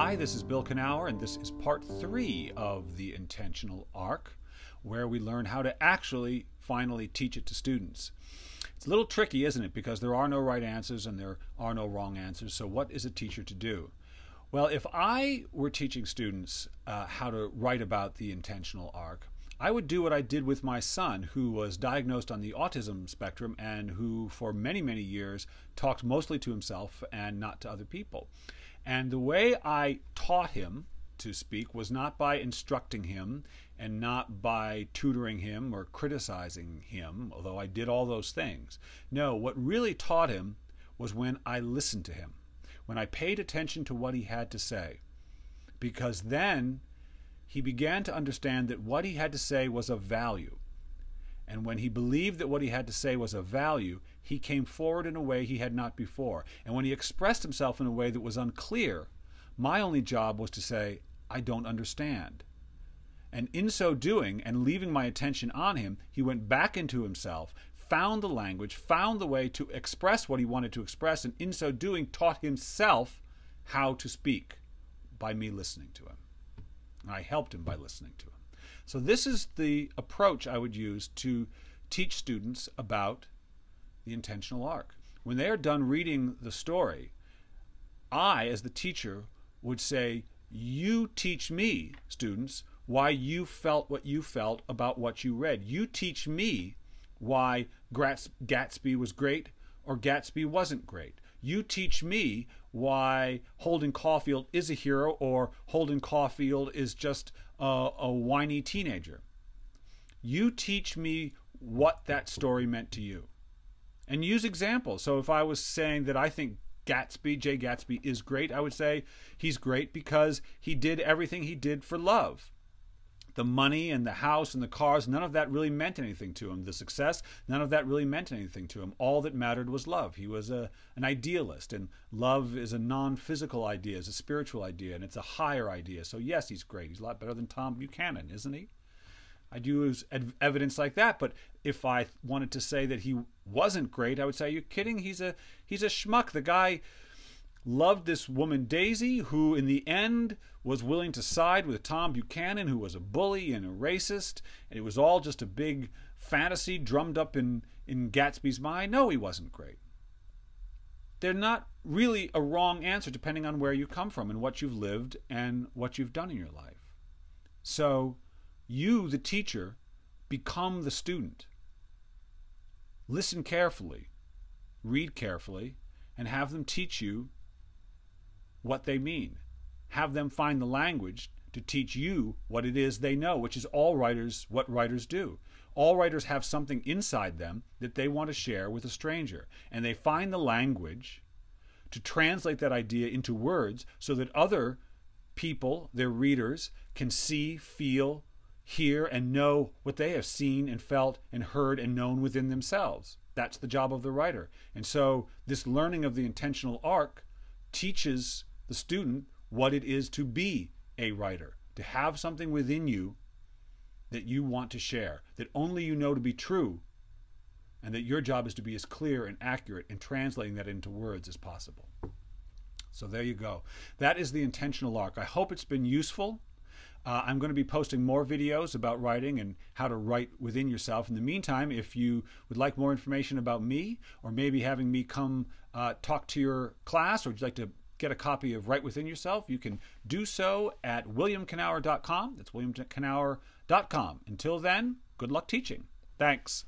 Hi, this is Bill Kenower, and this is part 3 of the intentional arc, where we learn how to actually finally teach it to students. It's a little tricky, isn't it? Because there are no right answers and there are no wrong answers. So what is a teacher to do? Well, if I were teaching students how to write about the intentional arc, I would do what I did with my son, who was diagnosed on the autism spectrum and who for many, many years talked mostly to himself and not to other people. And the way I taught him to speak was not by instructing him and not by tutoring him or criticizing him, although I did all those things. No, what really taught him was when I listened to him, when I paid attention to what he had to say, because then he began to understand that what he had to say was of value. And when he believed that what he had to say was of value, he came forward in a way he had not before. And when he expressed himself in a way that was unclear, my only job was to say, I don't understand. And in so doing, and leaving my attention on him, he went back into himself, found the language, found the way to express what he wanted to express, and in so doing taught himself how to speak by me listening to him. And I helped him by listening to him. So this is the approach I would use to teach students about the intentional arc. When they are done reading the story, I, as the teacher, would say, you teach me, students, why you felt what you felt about what you read. You teach me why Gatsby was great or Gatsby wasn't great. You teach me why Holden Caulfield is a hero or Holden Caulfield is just a whiny teenager. You teach me what that story meant to you. And use examples. So if I was saying that I think Jay Gatsby is great, I would say he's great because he did everything he did for love. The money and the house and the cars, none of that really meant anything to him. The success, none of that really meant anything to him. All that mattered was love. He was an idealist, and love is a non-physical idea, is a spiritual idea, and it's a higher idea. So yes, he's great. He's a lot better than Tom Buchanan, isn't he? I'd use evidence like that, but if I wanted to say that he wasn't great, I would say, are you kidding? He's a schmuck. The guy loved this woman, Daisy, who in the end was willing to side with Tom Buchanan, who was a bully and a racist, and it was all just a big fantasy drummed up in Gatsby's mind. No, he wasn't great. They're not really a wrong answer depending on where you come from and what you've lived and what you've done in your life. So you, the teacher, become the student. Listen carefully, read carefully, and have them teach you what they mean. Have them find the language to teach you what it is they know, which is what writers do. All writers have something inside them that they want to share with a stranger, and they find the language to translate that idea into words so that other people, their readers, can see, feel, hear, and know what they have seen and felt and heard and known within themselves. That's the job of the writer. And so this learning of the intentional arc teaches the student what it is to be a writer, to have something within you that you want to share, that only you know to be true, and that your job is to be as clear and accurate in translating that into words as possible. So there you go. That is the intentional arc. I hope it's been useful. I'm going to be posting more videos about writing and how to write within yourself. In the meantime, if you would like more information about me, or maybe having me come talk to your class, or would you like to get a copy of Write Within Yourself, you can do so at williamkenower.com. That's williamkenower.com. Until then, good luck teaching. Thanks.